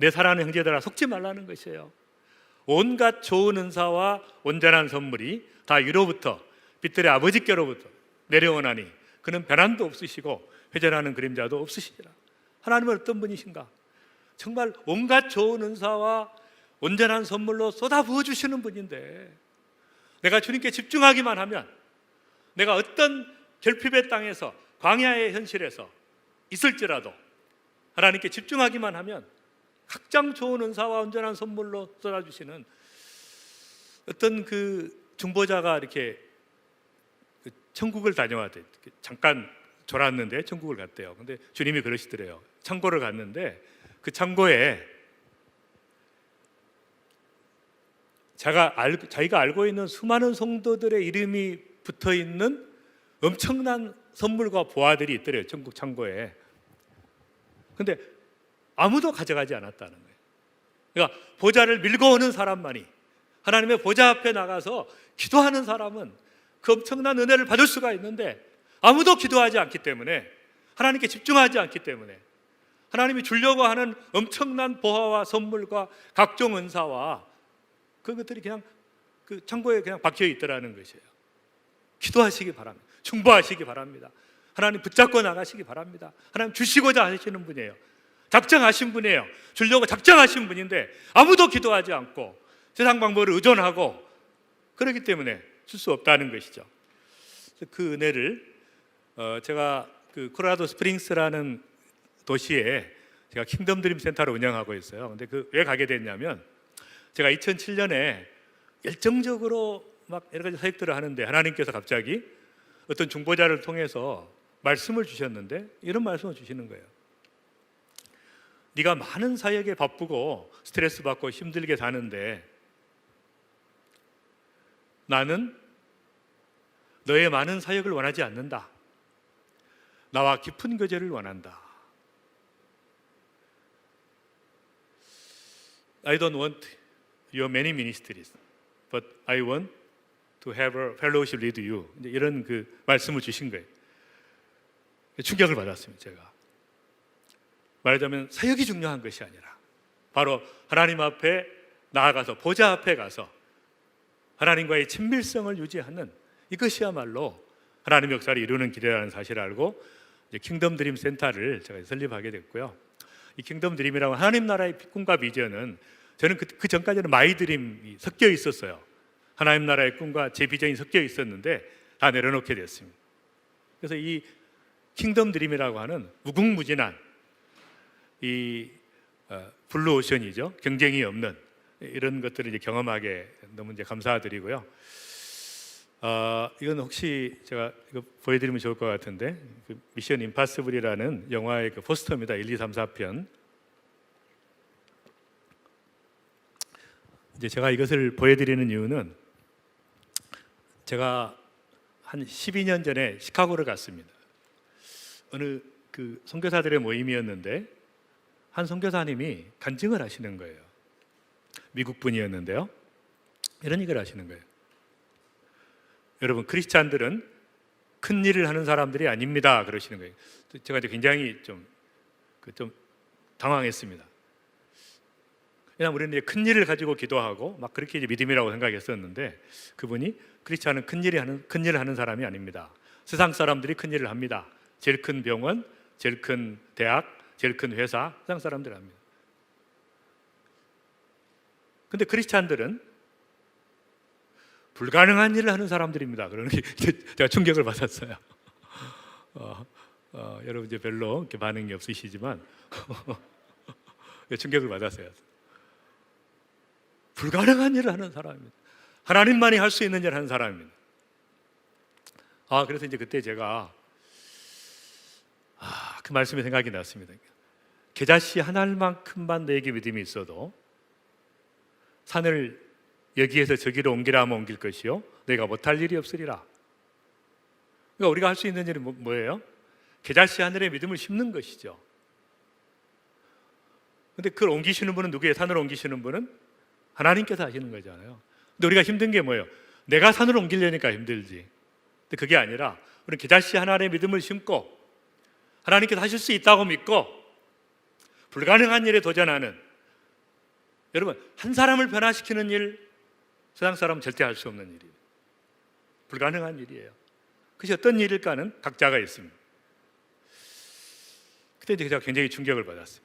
내 사랑하는 형제들아 속지 말라는 것이에요. 온갖 좋은 은사와 온전한 선물이 다 위로부터 빛들의 아버지께로부터 내려오나니 그는 변함도 없으시고 회전하는 그림자도 없으시리라. 하나님은 어떤 분이신가? 정말 온갖 좋은 은사와 온전한 선물로 쏟아 부어주시는 분인데, 내가 주님께 집중하기만 하면, 내가 어떤 결핍의 땅에서 광야의 현실에서 있을지라도 하나님께 집중하기만 하면 각장 좋은 은사와 온전한 선물로 쏟아주시는 어떤 그 중보자가 이렇게 천국을 다녀왔대요. 잠깐 졸았는데 천국을 갔대요. 근데 주님이 그러시더래요. 창고를 갔는데 그 창고에 자기가 알고 있는 수많은 성도들의 이름이 붙어 있는 엄청난 선물과 보화들이 있더래요. 천국 창고에. 근데 아무도 가져가지 않았다는 거예요. 그러니까 보좌를 밀고 오는 사람만이, 하나님의 보좌 앞에 나가서 기도하는 사람은 그 엄청난 은혜를 받을 수가 있는데, 아무도 기도하지 않기 때문에, 하나님께 집중하지 않기 때문에 하나님이 주려고 하는 엄청난 보화와 선물과 각종 은사와 그것들이 그냥 그 창고에 그냥 박혀 있더라는 것이에요. 기도하시기 바랍니다. 중보하시기 바랍니다. 하나님 붙잡고 나가시기 바랍니다. 하나님 주시고자 하시는 분이에요. 작정하신 분이에요. 주려고 작정하신 분인데 아무도 기도하지 않고 세상 방법을 의존하고 그렇기 때문에 줄 수 없다는 것이죠. 그 은혜를 제가 그 콜로라도 스프링스라는 도시에 제가 킹덤 드림 센터를 운영하고 있어요. 근데 왜 가게 됐냐면, 제가 2007년에 열정적으로 막 여러 가지 사역들을 하는데 하나님께서 갑자기 어떤 중보자를 통해서 말씀을 주셨는데, 이런 말씀을 주시는 거예요. 네가 많은 사역에 바쁘고 스트레스 받고 힘들게 사는데 나는 너의 많은 사역을 원하지 않는다. 나와 깊은 교제를 원한다. I don't want your many ministries, but I want to have a fellowship with you. 이런 그 말씀을 주신 거예요. 충격을 받았습니다. 제가 말하자면 사역이 중요한 것이 아니라 바로 하나님 앞에 나아가서 보좌 앞에 가서 하나님과의 친밀성을 유지하는, 이것이야말로 하나님의 역사를 이루는 길이라는 사실을 알고 이제 킹덤 드림 센터를 제가 설립하게 됐고요. 이 킹덤 드림이라고 하나님 나라의 꿈과 비전은, 저는 그 전까지는 마이 드림이 섞여 있었어요. 하나님 나라의 꿈과 제 비전이 섞여 있었는데 다 내려놓게 됐습니다. 그래서 이 킹덤 드림이라고 하는 무궁무진한 이 블루오션이죠. 경쟁이 없는 이런 것들을 이제 경험하게 너무 이제 감사드리고요. 이건 혹시 제가 이거 보여드리면 좋을 것 같은데, 그 미션 임파서블이라는 영화의 그 포스터입니다. 1, 2, 3, 4편. 이제 제가 이것을 보여드리는 이유는, 제가 한 12년 전에 시카고를 갔습니다. 어느 그 선교사들의 모임이었는데 한 선교사님이 간증을 하시는 거예요. 미국 분이었는데요. 이런 얘기를 하시는 거예요. 여러분, 크리스찬들은 큰 일을 하는 사람들이 아닙니다. 그러시는 거예요. 제가 이제 굉장히 좀 당황했습니다. 왜냐하면 우리는 이제 큰 일을 가지고 기도하고 막 그렇게 이제 믿음이라고 생각했었는데, 그분이 크리스찬은 큰 일을 하는 사람이 아닙니다. 세상 사람들이 큰 일을 합니다. 제일 큰 병원, 제일 큰 대학, 제일 큰 회사, 세상 사람들이 합니다. 근데 크리스찬들은 불가능한 일을 하는 사람들입니다. 그러는 게 제가 충격을 받았어요. 여러분 이제 별로 이렇게 반응이 없으시지만 충격을 받았어요. 불가능한 일을 하는 사람입니다. 하나님만이 할 수 있는 일을 하는 사람입니다. 그래서 이제 그때 제가 그 말씀이 생각이 났습니다. 겨자씨 한 알만큼만 너에게 믿음이 있어도 산을 여기에서 저기로 옮기라 하면 옮길 것이요 너희가 못할 일이 없으리라. 그러니까 우리가 할 수 있는 일은 뭐예요? 겨자씨 하늘에 믿음을 심는 것이죠. 근데 그걸 옮기시는 분은 누구예요? 산을 옮기시는 분은 하나님께서 하시는 거잖아요. 근데 우리가 힘든 게 뭐예요? 내가 산을 옮기려니까 힘들지. 근데 그게 아니라 우리는 겨자씨 하나에 믿음을 심고 하나님께서 하실 수 있다고 믿고 불가능한 일에 도전하는 여러분, 한 사람을 변화시키는 일 세상 사람은 절대 할 수 없는 일이에요. 불가능한 일이에요. 그것이 어떤 일일까는 각자가 있습니다. 그때 제가 굉장히 충격을 받았어요.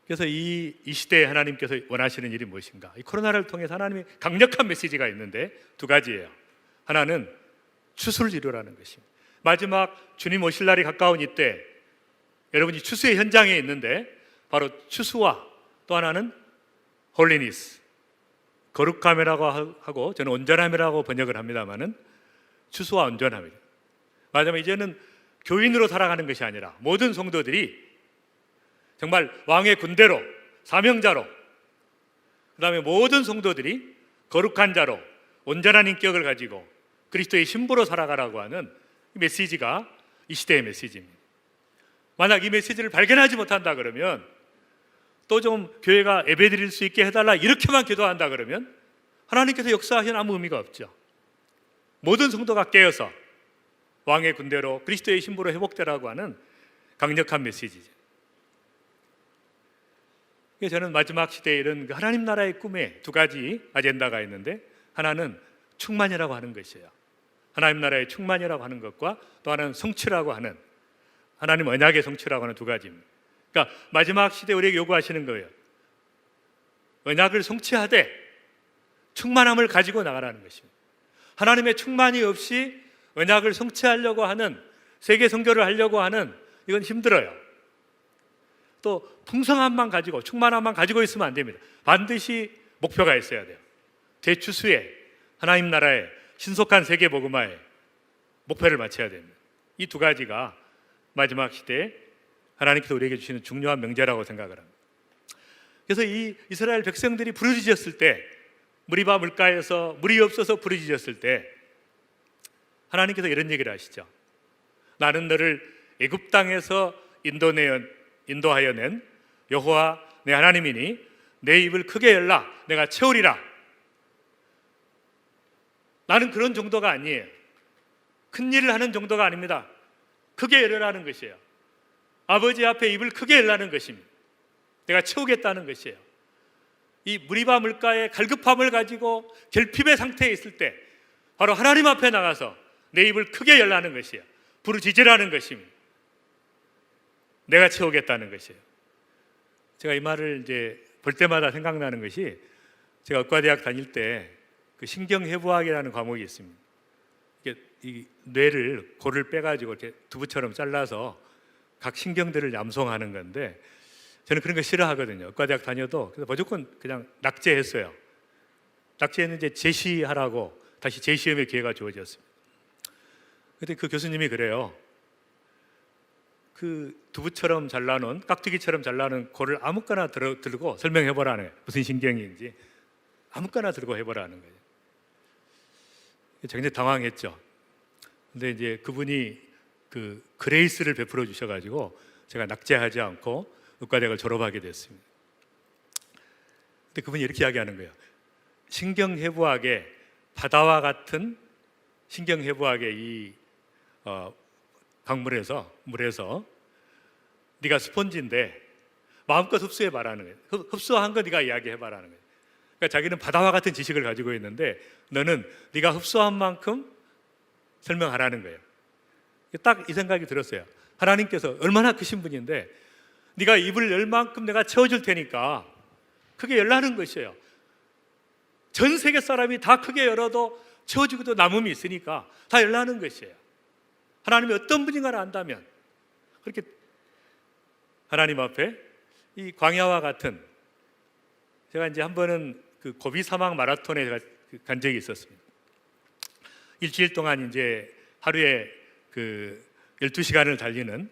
그래서 이 시대에 하나님께서 원하시는 일이 무엇인가? 이 코로나를 통해서 하나님이 강력한 메시지가 있는데 두 가지예요. 하나는 추수를 이루라는 것입니다. 마지막 주님 오실 날이 가까운 이때 여러분이 추수의 현장에 있는데 바로 추수와 또 하나는 홀리니스, 거룩함이라고 하고 저는 온전함이라고 번역을 합니다마는 추수와 온전함이에요. 마지막 이제는 교인으로 살아가는 것이 아니라 모든 성도들이 정말 왕의 군대로, 사명자로, 그 다음에 모든 성도들이 거룩한 자로 온전한 인격을 가지고 그리스도의 신부로 살아가라고 하는 이 메시지가 이 시대의 메시지입니다. 만약 이 메시지를 발견하지 못한다 그러면 또 좀 교회가 예배드릴 수 있게 해달라 이렇게만 기도한다 그러면 하나님께서 역사하시는 아무 의미가 없죠. 모든 성도가 깨어서 왕의 군대로 그리스도의 신부로 회복되라고 하는 강력한 메시지죠. 저는 마지막 시대에 이런 하나님 나라의 꿈에 두 가지 아젠다가 있는데 하나는 충만이라고 하는 것이에요. 하나님 나라의 충만이라고 하는 것과 또 하나는 성취라고 하는 하나님 언약의 성취라고 하는 두 가지입니다. 그러니까 마지막 시대에 우리에게 요구하시는 거예요. 언약을 성취하되 충만함을 가지고 나가라는 것입니다. 하나님의 충만이 없이 언약을 성취하려고 하는 세계 선교를 하려고 하는 이건 힘들어요. 또 풍성함만 가지고 충만함만 가지고 있으면 안 됩니다. 반드시 목표가 있어야 돼요. 대추수에 하나님 나라의 신속한 세계 복음화에 목표를 맞춰야 됩니다. 이 두 가지가 마지막 시대에 하나님께서 우리에게 주시는 중요한 명제라고 생각을 합니다. 그래서 이 이스라엘 백성들이 부르짖었을 때 무리바 물가에서 물이 없어서 부르짖었을 때 하나님께서 이런 얘기를 하시죠. 나는 너를 애굽 땅에서 인도하여 낸 여호와 내 하나님이니 내 입을 크게 열라 내가 채우리라. 나는 그런 정도가 아니에요. 큰 일을 하는 정도가 아닙니다. 크게 열으라는 것이에요. 아버지 앞에 입을 크게 열라는 것입니다. 내가 채우겠다는 것이에요. 이 무리바 물가의 갈급함을 가지고 결핍의 상태에 있을 때 바로 하나님 앞에 나가서 내 입을 크게 열라는 것이에요. 부르짖으라는 것입니다. 내가 채우겠다는 것이에요. 제가 이 말을 이제 볼 때마다 생각나는 것이 제가 의과대학 다닐 때 그 신경해부학이라는 과목이 있습니다. 이게 이 뇌를 골을 빼가지고 이렇게 두부처럼 잘라서 각 신경들을 얌송하는 건데 저는 그런 거 싫어하거든요. 의과대학 다녀도 그래서 무조건 그냥 낙제했어요. 낙제했는데 재시하라고 다시 재시험의 기회가 주어졌습니다. 그런데 그 교수님이 그래요. 그 두부처럼 잘라놓은 깍두기처럼 잘라놓은 골을 아무거나 들고 설명해보라는 거예요. 무슨 신경인지 아무거나 들고 해보라는 거예요. 굉장히 당황했죠. 근데 이제 그분이 그 그레이스를 베풀어 주셔가지고 제가 낙제하지 않고 의과대학을 졸업하게 됐습니다. 근데 그분이 이렇게 이야기하는 거예요. 신경해부학의 바다와 같은 신경해부학의 이 물에서 네가 스펀지인데 마음껏 흡수해 봐라는 거예요. 흡수한 거 네가 이야기해 봐라는 거예요. 그러니까 자기는 바다와 같은 지식을 가지고 있는데 너는 네가 흡수한 만큼 설명하라는 거예요. 딱 이 생각이 들었어요. 하나님께서 얼마나 크신 분인데 네가 입을 열 만큼 내가 채워줄 테니까 크게 열라는 것이에요. 전 세계 사람이 다 크게 열어도 채워주기도 남음이 있으니까 다 열라는 것이에요. 하나님이 어떤 분인가를 안다면 그렇게 하나님 앞에 이 광야와 같은 제가 이제 한 번은 그 고비 사막 마라톤에 제가 간 적이 있었습니다. 일주일 동안 이제 하루에 그 12시간을 달리는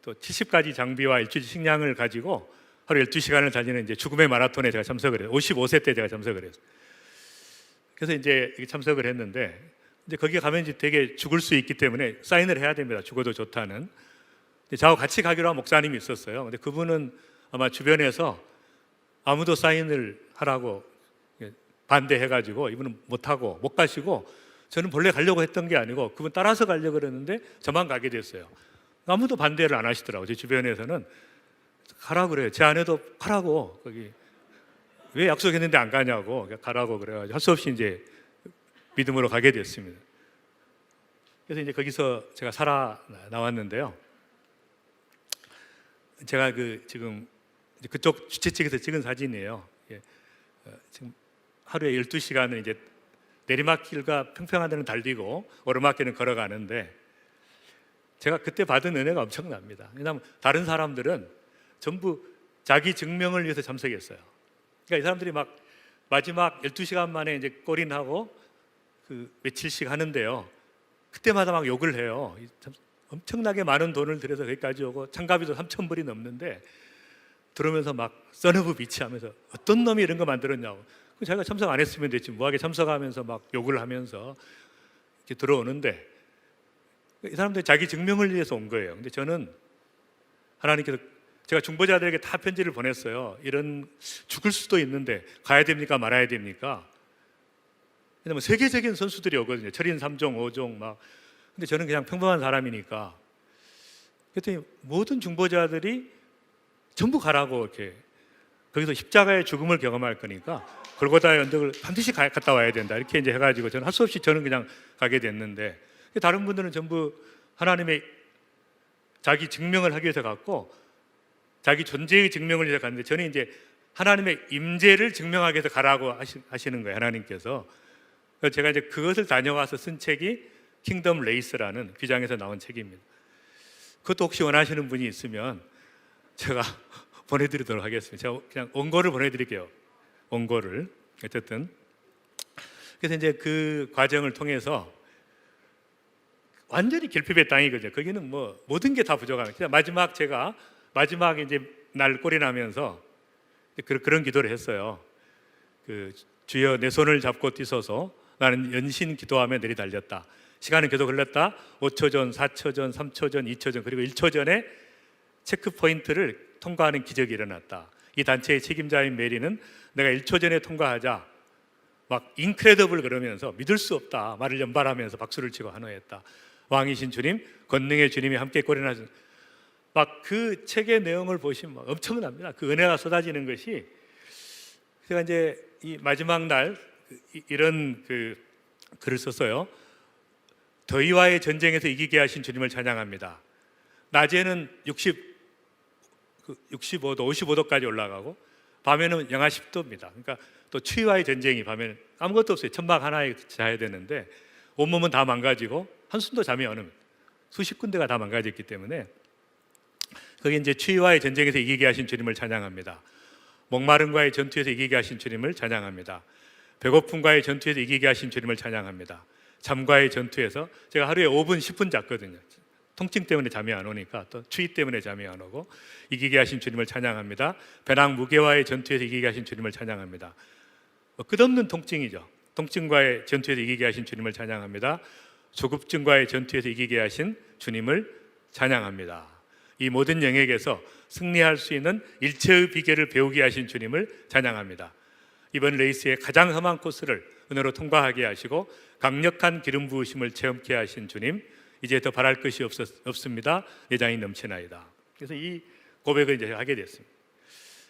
또 70가지 장비와 일주일 식량을 가지고 하루 12시간을 달리는 이제 죽음의 마라톤에 제가 참석을 해요. 55세 때 제가 참석을 했어요. 그래서 이제 참석을 했는데 이제 거기 가면 이제 되게 죽을 수 있기 때문에 사인을 해야 됩니다. 죽어도 좋다는. 저하고 같이 가기로 한 목사님이 있었어요. 근데 그분은 아마 주변에서 아무도 사인을 하라고 반대해가지고 이분은 못하고 못 가시고 저는 본래 가려고 했던 게 아니고 그분 따라서 가려고 그랬는데 저만 가게 됐어요. 아무도 반대를 안 하시더라고요. 제 주변에서는 가라 그래요. 제 아내도 가라고, 거기 왜 약속했는데 안 가냐고, 가라고 그래가지고 할 수 없이 이제 믿음으로 가게 됐습니다. 그래서 이제 거기서 제가 살아 나왔는데요. 제가 지금 그쪽 주최 측에서 찍은 사진이에요. 지금 하루에 12시간을 이제 내리막길과 평평한 데는 달리고 오르막길은 걸어가는데, 제가 그때 받은 은혜가 엄청납니다. 왜냐하면 다른 사람들은 전부 자기 증명을 위해서 참석했어요. 그러니까 이 사람들이 막 마지막 12시간 만에 이제 골인하고 그 며칠씩 하는데요. 그때마다 막 욕을 해요. 엄청나게 많은 돈을 들여서 거기까지 오고 참가비도 3,000불이 넘는데, 들어오면서 막 써너브 비치하면서 어떤 놈이 이런 거 만들었냐고. 자기가 참석 안 했으면 됐지, 뭐하게 참석하면서 막 욕을 하면서 이렇게 들어오는데, 이 사람들이 자기 증명을 위해서 온 거예요. 근데 저는 하나님께서, 제가 중보자들에게 다 편지를 보냈어요. 이런, 죽을 수도 있는데 가야 됩니까 말아야 됩니까? 왜냐면 세계적인 선수들이 오거든요. 철인 3종 5종 막. 근데 저는 그냥 평범한 사람이니까, 그랬더니 모든 중보자들이 전부 가라고, 이렇게 거기서 십자가의 죽음을 경험할 거니까 골고다의 언덕을 반드시 갔다 와야 된다, 이렇게 이제 해가지고 저는 할 수 없이 저는 그냥 가게 됐는데, 다른 분들은 전부 하나님의 자기 증명을 하기 위해서 갔고, 자기 존재의 증명을 위해서 갔는데, 저는 이제 하나님의 임재를 증명하기 위해서 가라고 하시는 거예요, 하나님께서. 그래서 제가 이제 그것을 다녀와서 쓴 책이 킹덤 레이스라는 귀장에서 나온 책입니다. 그것도 혹시 원하시는 분이 있으면 제가 보내드리도록 하겠습니다. 제가 그냥 원고를 보내드릴게요. 원고를. 어쨌든 그래서 이제 그 과정을 통해서 완전히 결핍의 땅이거든요. 거기는 뭐 모든 게 다 부족합니다. 제가 마지막 이제 날 꼴이 나면서 그런 기도를 했어요. 주여, 내 손을 잡고 뛰소서. 나는 연신 기도하며 내리달렸다. 시간은 계속 흘렀다. 5초 전, 4초 전, 3초 전, 2초 전, 그리고 1초 전에 체크 포인트를 통과하는 기적이 일어났다. 이 단체의 책임자인 메리는 내가 1초 전에 통과하자 막 인크레더블 그러면서 믿을 수 없다 말을 연발하면서 박수를 치고 환호했다. 왕이신 주님, 권능의 주님이 함께 꼬리나신, 막 그 책의 내용을 보시면 막 엄청납니다. 그 은혜가 쏟아지는 것이. 제가 이제 이 마지막 날 이런 글을 썼어요. 더위와의 전쟁에서 이기게 하신 주님을 찬양합니다. 낮에는 65도, 55도까지 올라가고 밤에는 영하 10도입니다. 그러니까 또 추위와의 전쟁이, 밤에는 아무것도 없어요. 천막 하나에 자야 되는데 온몸은 다 망가지고 한숨도 잠이 안 옵니다. 수십 군데가 다 망가졌기 때문에 거기 이제 추위와의 전쟁에서 이기게 하신 주님을 찬양합니다. 목마름과의 전투에서 이기게 하신 주님을 찬양합니다. 배고픔과의 전투에서 이기게 하신 주님을 찬양합니다. 잠과의 전투에서, 제가 하루에 5분, 10분 잤거든요. 통증 때문에 잠이 안 오니까, 또 추위 때문에 잠이 안 오고, 이기게 하신 주님을 찬양합니다. 배낭 무게와의 전투에서 이기게 하신 주님을 찬양합니다. 끝없는 통증이죠. 통증과의 전투에서 이기게 하신 주님을 찬양합니다. 조급증과의 전투에서 이기게 하신 주님을 찬양합니다. 이 모든 영역에서 승리할 수 있는 일체의 비결을 배우게 하신 주님을 찬양합니다. 이번 레이스의 가장 험한 코스를 은혜로 통과하게 하시고 강력한 기름 부으심을 체험케 하신 주님, 이제 더 바랄 것이 없습니다. 내장이 넘치나이다. 그래서 이 고백을 이제 하게 됐습니다.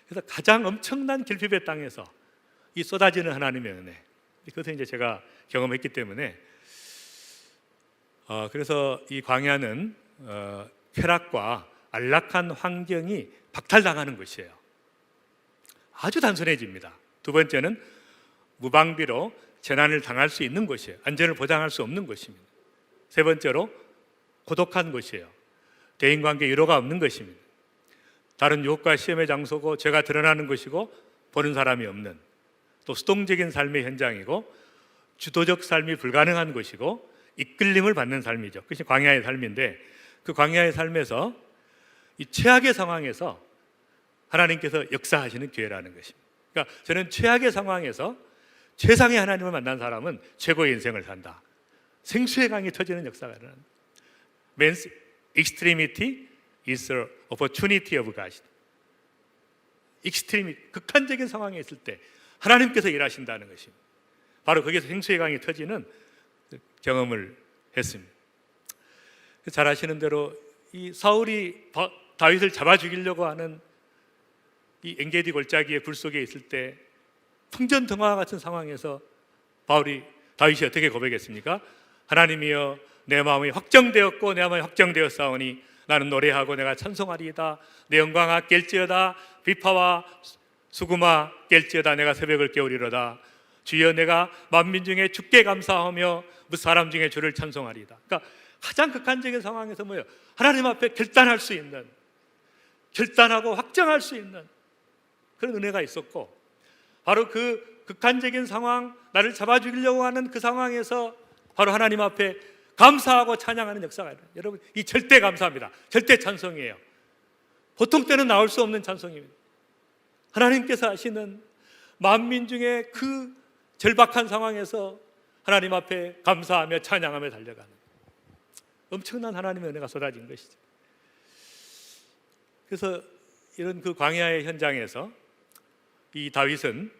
그래서 가장 엄청난 결핍의 땅에서 이 쏟아지는 하나님의 은혜, 그것을 이제 제가 경험했기 때문에, 그래서 이 광야는 쾌락과 안락한 환경이 박탈당하는 것이에요. 아주 단순해집니다. 두 번째는 무방비로 재난을 당할 수 있는 곳이에요. 안전을 보장할 수 없는 곳입니다. 세 번째로 고독한 곳이에요. 대인관계 위로가 없는 것입니다. 다른 유혹과 시험의 장소고 죄가 드러나는 것이고 보는 사람이 없는, 또 수동적인 삶의 현장이고 주도적 삶이 불가능한 것이고 이끌림을 받는 삶이죠. 그것이 광야의 삶인데, 그 광야의 삶에서 이 최악의 상황에서 하나님께서 역사하시는 기회라는 것입니다. 그러니까 저는 최악의 상황에서 최상의 하나님을 만난 사람은 최고의 인생을 산다. 생수의 강이 터지는 역사가 일어난다. Man's extremity is an opportunity of God. 극한적인 상황에 있을 때 하나님께서 일하신다는 것입니다. 바로 거기서 생수의 강이 터지는 경험을 했습니다. 잘 아시는 대로 이 사울이 다윗을 잡아 죽이려고 하는 이 엔게디 골짜기의 굴 속에 있을 때 풍전등화 같은 상황에서 다윗이 어떻게 고백했습니까? 하나님이여 내 마음이 확정되었고 내 마음이 확정되었사오니 나는 노래하고 내가 찬송하리이다. 내 영광아 깰지어다. 비파와 수구마 깰지어다. 내가 새벽을 깨우리로다. 주여 내가 만민 중에 주께 감사하며 무사람 중에 주를 찬송하리이다. 그러니까 가장 극한적인 상황에서 뭐예요? 하나님 앞에 결단할 수 있는, 결단하고 확정할 수 있는 그런 은혜가 있었고, 바로 그 극한적인 상황, 나를 잡아 죽이려고 하는 그 상황에서 바로 하나님 앞에 감사하고 찬양하는 역사가 있어요. 여러분, 이 절대 감사합니다. 절대 찬송이에요. 보통 때는 나올 수 없는 찬송입니다. 하나님께서 하시는 만민 중에 그 절박한 상황에서 하나님 앞에 감사하며 찬양하며 달려가는 엄청난 하나님의 은혜가 쏟아진 것이죠. 그래서 이런 그 광야의 현장에서 이 다윗은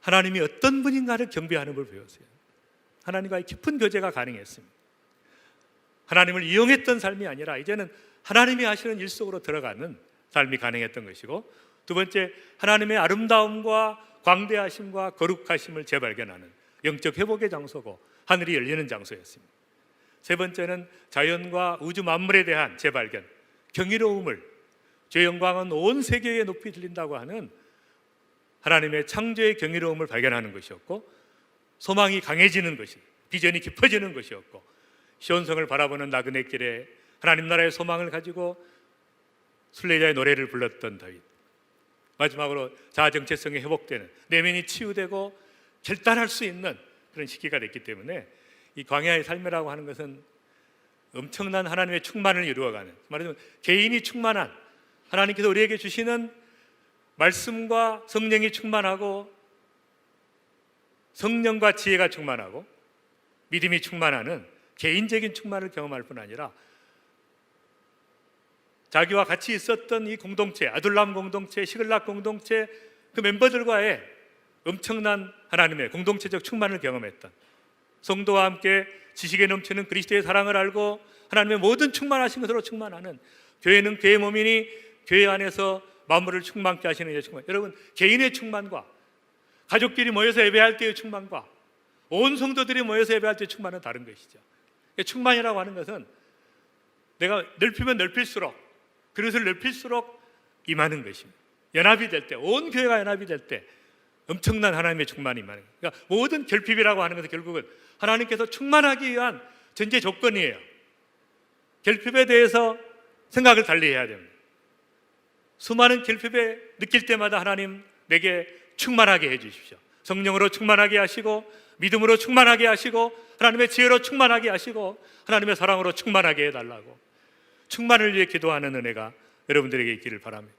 하나님이 어떤 분인가를 경배하는 걸 배웠어요. 하나님과의 깊은 교제가 가능했습니다. 하나님을 이용했던 삶이 아니라 이제는 하나님이 하시는 일 속으로 들어가는 삶이 가능했던 것이고, 두 번째, 하나님의 아름다움과 광대하심과 거룩하심을 재발견하는 영적 회복의 장소고 하늘이 열리는 장소였습니다. 세 번째는 자연과 우주 만물에 대한 재발견, 경이로움을, 주의 영광은 온 세계에 높이 들린다고 하는 하나님의 창조의 경이로움을 발견하는 것이었고, 소망이 강해지는 것이, 비전이 깊어지는 것이었고, 시온성을 바라보는 나그네 길에 하나님 나라의 소망을 가지고 순례자의 노래를 불렀던 다윗. 마지막으로 자아 정체성이 회복되는, 내면이 치유되고 결단할 수 있는 그런 시기가 됐기 때문에 이 광야의 삶이라고 하는 것은 엄청난 하나님의 충만을 이루어가는, 말하자면 개인이 충만한, 하나님께서 우리에게 주시는 말씀과 성령이 충만하고 성령과 지혜가 충만하고 믿음이 충만하는 개인적인 충만을 경험할 뿐 아니라 자기와 같이 있었던 이 공동체, 아둘람 공동체, 시글락 공동체, 그 멤버들과의 엄청난 하나님의 공동체적 충만을 경험했던, 성도와 함께 지식에 넘치는 그리스도의 사랑을 알고 하나님의 모든 충만하신 것으로 충만하는, 교회는 교회 몸이니 교회 안에서 만물을 충만케 하시는 이의 충만. 여러분, 개인의 충만과 가족끼리 모여서 예배할 때의 충만과 온 성도들이 모여서 예배할 때의 충만은 다른 것이죠. 충만이라고 하는 것은 내가 넓히면 넓힐수록, 그릇을 넓힐수록 임하는 것입니다. 연합이 될 때, 온 교회가 연합이 될 때 엄청난 하나님의 충만이 임하는 거예요. 그러니까 모든 결핍이라고 하는 것은 결국은 하나님께서 충만하기 위한 전제 조건이에요. 결핍에 대해서 생각을 달리 해야 됩니다. 수많은 결핍에 느낄 때마다 하나님 내게 충만하게 해주십시오. 성령으로 충만하게 하시고, 믿음으로 충만하게 하시고, 하나님의 지혜로 충만하게 하시고, 하나님의 사랑으로 충만하게 해달라고, 충만을 위해 기도하는 은혜가 여러분들에게 있기를 바랍니다.